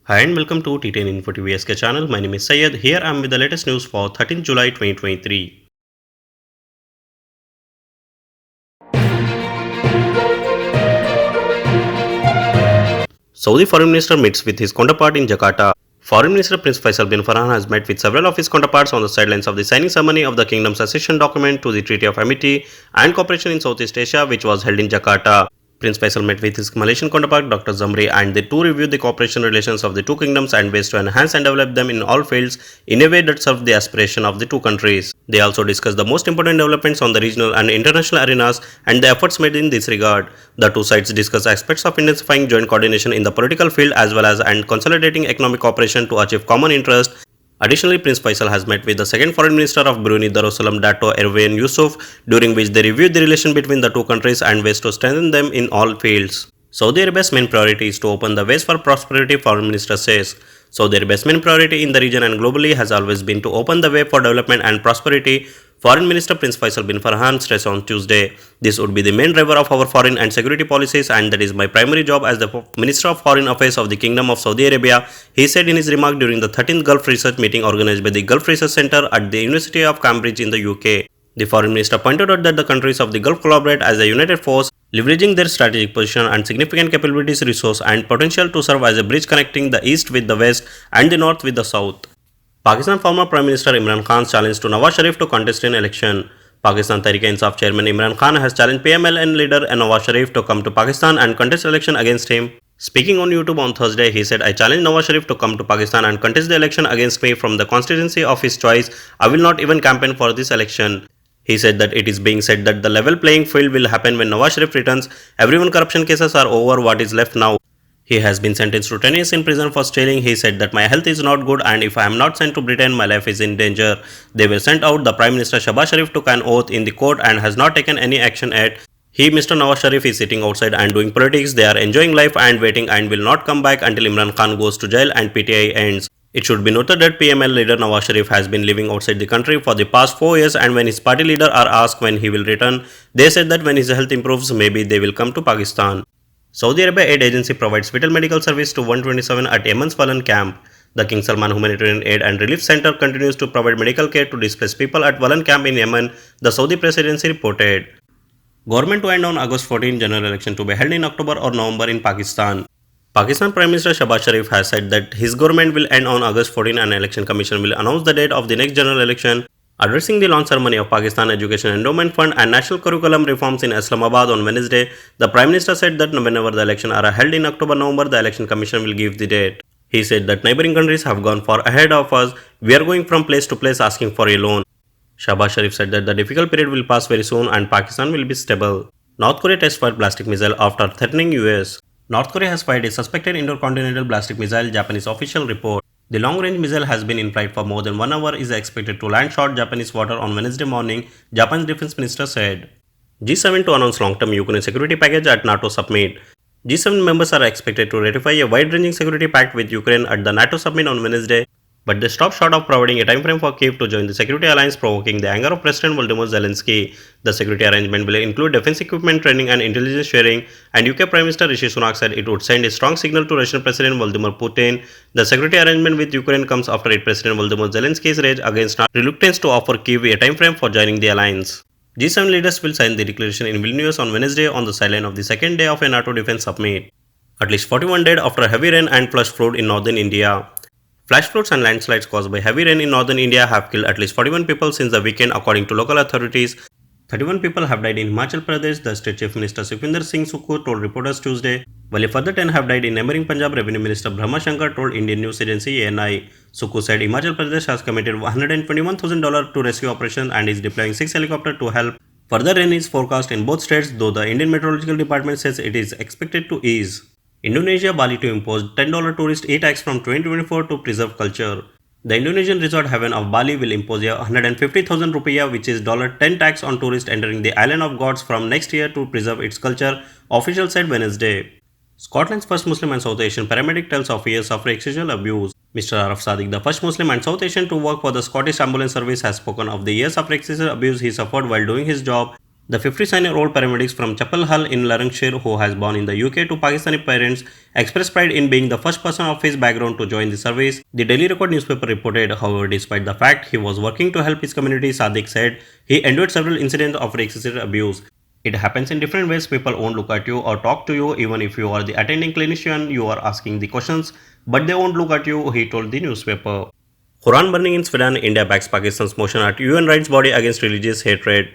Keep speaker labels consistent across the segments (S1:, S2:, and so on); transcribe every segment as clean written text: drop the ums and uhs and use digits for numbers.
S1: Hi and welcome to T10 Info TV SK channel. My name is Syed. Here I am with the latest news for 13 July 2023. Saudi Foreign Minister meets with his counterpart in Jakarta. Foreign Minister Prince Faisal bin Farhan has met with several of his counterparts on the sidelines of the signing ceremony of the kingdom's accession document to the Treaty of Amity and Cooperation in Southeast Asia, which was held in Jakarta. Prince Faisal met with his Malaysian counterpart Dr. Zamri and the two reviewed the cooperation relations of the two kingdoms and ways to enhance and develop them in all fields in a way that served the aspiration of the two countries. They also discussed the most important developments on the regional and international arenas and the efforts made in this regard. The two sides discussed aspects of intensifying joint coordination in the political field as well as and consolidating economic cooperation to achieve common interest. Additionally, Prince Faisal has met with the second foreign minister of Brunei Darussalam Dato Erwin Yusuf, during which they reviewed the relation between the two countries and ways to strengthen them in all fields. Saudi Arabia's main priority is to open the ways for prosperity, foreign minister says. Saudi Arabia's main priority in the region and globally has always been to open the way for development and prosperity. Foreign Minister Prince Faisal bin Farhan stressed on Tuesday. This would be the main driver of our foreign and security policies, and that is my primary job as the Minister of Foreign Affairs of the Kingdom of Saudi Arabia, he said in his remark during the 13th Gulf Research meeting organized by the Gulf Research Centre at the University of Cambridge in the UK. The Foreign Minister pointed out that the countries of the Gulf collaborate as a united force, leveraging their strategic position and significant capabilities, resource and potential to serve as a bridge connecting the East with the West and the North with the South. Pakistan former Prime Minister Imran Khan's challenge to Nawaz Sharif to contest in election. Pakistan Tehreek-e-Insaf chairman Imran Khan has challenged PMLN leader Nawaz Sharif to come to Pakistan and contest election against him. Speaking on YouTube on Thursday, he said, "I challenge Nawaz Sharif to come to Pakistan and contest the election against me from the constituency of his choice. I will not even campaign for this election." He said that it is being said that the level playing field will happen when Nawaz Sharif returns. Everyone corruption cases are over, what is left now? He has been sentenced to 10 years in prison for stealing. He said that my health is not good and if I am not sent to Britain, my life is in danger. They were sent out. The Prime Minister Shahbaz Sharif took an oath in the court and has not taken any action yet. He, Mr. Nawaz Sharif, is sitting outside and doing politics. They are enjoying life and waiting and will not come back until Imran Khan goes to jail and PTI ends. It should be noted that PML leader Nawaz Sharif has been living outside the country for the past 4 years, and when his party leader are asked when he will return, they said that when his health improves, maybe they will come to Pakistan. Saudi Arabia Aid Agency provides vital medical service to 127 at Yemen's Walan camp. The King Salman Humanitarian Aid and Relief Center continues to provide medical care to displaced people at Walan camp in Yemen, the Saudi presidency reported. Government to end on August 14 general election to be held in October or November in Pakistan. Pakistan Prime Minister Shahbaz Sharif has said that his government will end on August 14 and Election Commission will announce the date of the next general election. Addressing the launch ceremony of Pakistan Education Endowment Fund and National Curriculum Reforms in Islamabad on Wednesday, the Prime Minister said that whenever the elections are held in October-November, the Election Commission will give the date. He said that neighboring countries have gone far ahead of us. We are going from place to place asking for a loan. Shahbaz Sharif said that the difficult period will pass very soon and Pakistan will be stable. North Korea test fired ballistic missile after threatening US. North Korea has fired a suspected intercontinental ballistic missile, Japanese official report. The long-range missile has been in flight for more than 1 hour, is expected to land short Japanese water on Wednesday morning, Japan's defense minister said. G7 to announce long-term Ukraine security package at NATO summit. G7 members are expected to ratify a wide-ranging security pact with Ukraine at the NATO summit on Wednesday, but they stopped short of providing a timeframe for Kyiv to join the security alliance, provoking the anger of President Volodymyr Zelensky. The security arrangement will include defense equipment training and intelligence sharing, and UK Prime Minister Rishi Sunak said it would send a strong signal to Russian President Vladimir Putin. The security arrangement with Ukraine comes after President Volodymyr Zelensky's rage against reluctance to offer Kyiv a timeframe for joining the alliance. G7 leaders will sign the declaration in Vilnius on Wednesday on the sideline of the second day of a NATO defense summit. At least 41 died after heavy rain and flash flood in northern India. Flash floods and landslides caused by heavy rain in northern India have killed at least 41 people since the weekend, according to local authorities. 31 people have died in Himachal Pradesh, the state chief minister Sukhvinder Singh Sukhu told reporters Tuesday, while a further 10 have died in neighboring Punjab. Revenue Minister Brahma Shankar told Indian news agency ANI. Sukhu said Himachal Pradesh has committed $121,000 to rescue operation and is deploying 6 helicopters to help. Further rain is forecast in both states, though the Indian Meteorological Department says it is expected to ease. Indonesia Bali to impose $10 tourist e-tax from 2024 to preserve culture. The Indonesian resort haven of Bali will impose a 150,000 rupiah, which is $10 tax on tourists entering the island of gods from next year to preserve its culture, officials said Wednesday. Scotland's first Muslim and South Asian paramedic tells of years of sexual abuse. Mr. Araf Sadiq, the first Muslim and South Asian to work for the Scottish Ambulance Service, has spoken of the years of sexual abuse he suffered while doing his job. The 57-year-old paramedics from Chapel Hall in Lancashire, who has born in the UK to Pakistani parents, expressed pride in being the first person of his background to join the service. The Daily Record newspaper reported, however, despite the fact he was working to help his community, Sadiq said he endured several incidents of excessive abuse. It happens in different ways. People won't look at you or talk to you, even if you are the attending clinician, you are asking the questions, but they won't look at you, he told the newspaper. Quran burning in Sudan, India backs Pakistan's motion at UN rights body against religious hatred.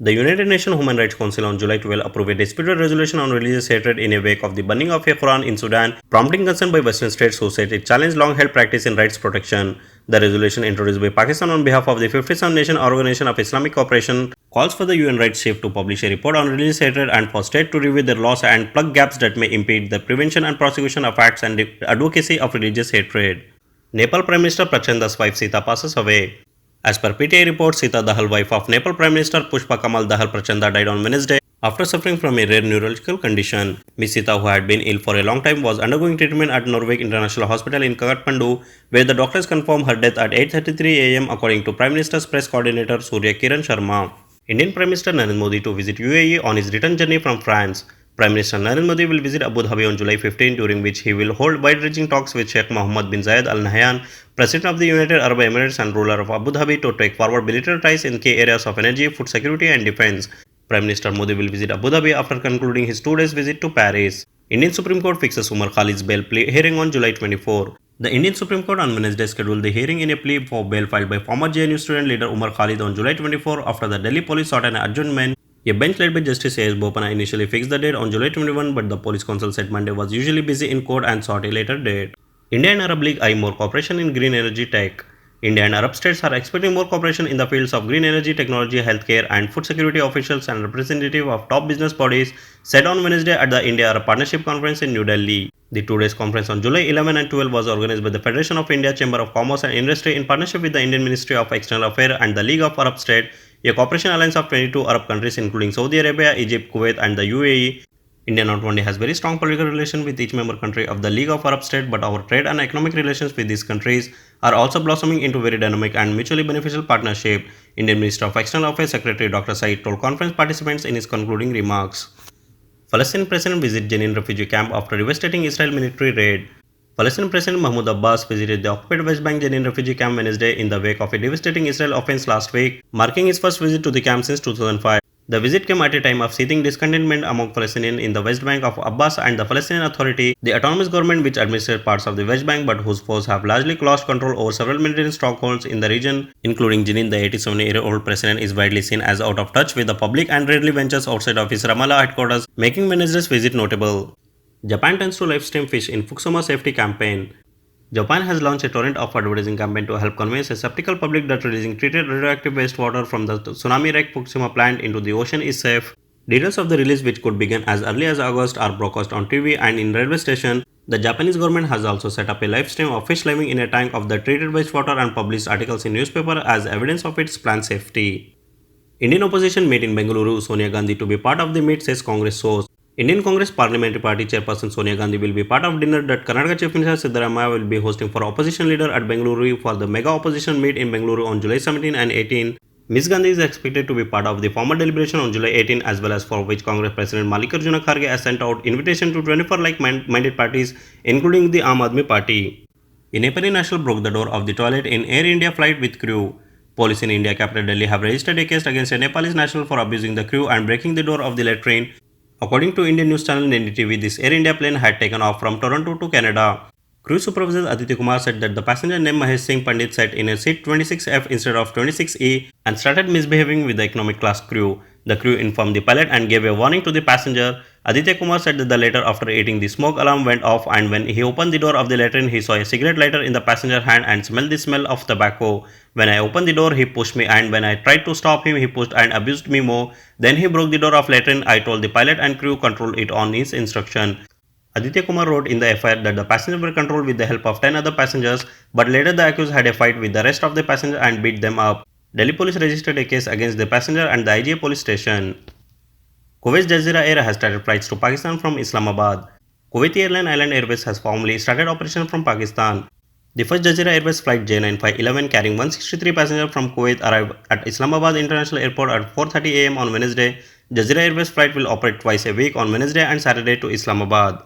S1: The United Nations Human Rights Council on July 12 approved a disputed resolution on religious hatred in a wake of the burning of a Quran in Sudan, prompting concern by Western states who said it challenged long-held practice in rights protection. The resolution introduced by Pakistan on behalf of the 57 Nation Organization of Islamic Cooperation calls for the UN rights chief to publish a report on religious hatred and for states to review their laws and plug gaps that may impede the prevention and prosecution of acts and advocacy of religious hatred. Nepal Prime Minister Prachanda's wife Sita passes away. As per PTI reports, Sita Dahal, wife of Nepal Prime Minister Pushpa Kamal Dahal Prachanda, died on Wednesday after suffering from a rare neurological condition. Ms. Sita, who had been ill for a long time, was undergoing treatment at Norway International Hospital in Kathmandu, where the doctors confirmed her death at 8:33 am, according to Prime Minister's press coordinator Surya Kiran Sharma. Indian Prime Minister Narendra Modi to visit UAE on his return journey from France. Prime Minister Narendra Modi will visit Abu Dhabi on July 15, during which he will hold wide-ranging talks with Sheikh Mohammed bin Zayed Al Nahyan, President of the United Arab Emirates and ruler of Abu Dhabi, to take forward bilateral ties in key areas of energy, food security and defense. Prime Minister Modi will visit Abu Dhabi after concluding his 2 days visit to Paris. Indian Supreme Court fixes Umar Khalid's bail plea hearing on July 24. The Indian Supreme Court on Wednesday scheduled the hearing in a plea for bail filed by former JNU student leader Umar Khalid on July 24 after the Delhi police sought an adjournment. A bench led by Justice A.S. Bopana initially fixed the date on July 21, but the police council said Monday was usually busy in court and sought a later date. India and Arab League eye more cooperation in green energy tech. India and Arab states are expecting more cooperation in the fields of green energy, technology, healthcare, and food security. Officials and representatives of top business bodies said on Wednesday at the India-Arab Partnership Conference in New Delhi. The 2 days conference on July 11 and 12 was organized by the Federation of India Chamber of Commerce and Industry in partnership with the Indian Ministry of External Affairs and the League of Arab States, a cooperation alliance of 22 Arab countries including Saudi Arabia, Egypt, Kuwait, and the UAE. India not only has very strong political relations with each member country of the League of Arab States, but our trade and economic relations with these countries are also blossoming into very dynamic and mutually beneficial partnership, Indian Minister of External Affairs Secretary Dr. Saeed told conference participants in his concluding remarks. Palestinian President visits Jenin refugee camp after devastating Israel military raid. Palestinian President Mahmoud Abbas visited the occupied West Bank Jenin refugee camp Wednesday in the wake of a devastating Israel offense last week, marking his first visit to the camp since 2005. The visit came at a time of seething discontentment among Palestinians in the West Bank of Abbas and the Palestinian Authority, the autonomous government which administers parts of the West Bank but whose forces have largely lost control over several military strongholds in the region, including Jenin. The 87-year-old president is widely seen as out of touch with the public and rarely ventures outside of his Ramallah headquarters, making Wednesday's visit notable. Japan tends to live stream fish in Fukushima safety campaign. Japan has launched a torrent of advertising campaign to help convince a skeptical public that releasing treated radioactive wastewater from the tsunami-wrecked Fukushima plant into the ocean is safe. Details of the release, which could begin as early as August, are broadcast on TV and in railway station. The Japanese government has also set up a live stream of fish living in a tank of the treated wastewater and published articles in newspaper as evidence of its plant safety. Indian opposition meet in Bengaluru, Sonia Gandhi to be part of the meet, says Congress source. Indian Congress Parliamentary Party Chairperson Sonia Gandhi will be part of dinner that Karnataka Chief Minister Siddaramaiah will be hosting for opposition leader at Bengaluru for the mega opposition meet in Bengaluru on July 17 and 18. Ms. Gandhi is expected to be part of the formal deliberation on July 18, as well as for which Congress President Mallikarjuna Kharge has sent out invitation to 24 like-minded parties, including the Aam Aadmi Party. A Nepali national broke the door of the toilet in Air India flight with crew. Police in India capital Delhi have registered a case against a Nepalese national for abusing the crew and breaking the door of the latrine. According to Indian news channel NDTV, this Air India plane had taken off from Toronto to Canada. Crew supervisor Aditya Kumar said that the passenger named Mahesh Singh Pandit sat in a seat 26F instead of 26E and started misbehaving with the economic class crew. The crew informed the pilot and gave a warning to the passenger. Aditya Kumar said that the latter, after eating, the smoke alarm went off, and when he opened the door of the latrine, he saw a cigarette lighter in the passenger hand and smelled the smell of tobacco. When I opened the door, he pushed me, and when I tried to stop him, he pushed and abused me more. Then he broke the door of latrine. I told the pilot and crew control it on his instruction. Aditya Kumar wrote in the FIR that the passengers were controlled with the help of 10 other passengers, but later the accused had a fight with the rest of the passengers and beat them up. Delhi police registered a case against the passenger and the IGA police station. Kuwait's Jazeera Air has started flights to Pakistan from Islamabad. Kuwaiti airline Island Airways has formally started operation from Pakistan. The first Jazeera Airways flight J9511 carrying 163 passengers from Kuwait arrived at Islamabad International Airport at 4:30 am on Wednesday. Jazeera Airways flight will operate twice a week on Wednesday and Saturday to Islamabad.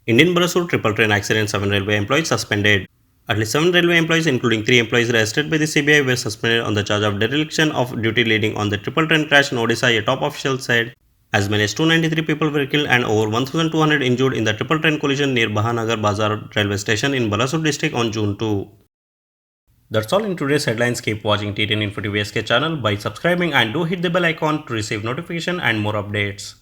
S1: Indian Barasur triple train accident, 7 railway employees suspended. At least 7 railway employees, including 3 employees arrested by the CBI, were suspended on the charge of dereliction of duty leading on the triple train crash in Odisha, a top official said. As many as 293 people were killed and over 1,200 injured in the triple train collision near Bahanagar Bazar railway station in Balasur district on June 2. That's all in today's headlines. Keep watching TTN Info TV SK channel by subscribing and do hit the bell icon to receive notification and more updates.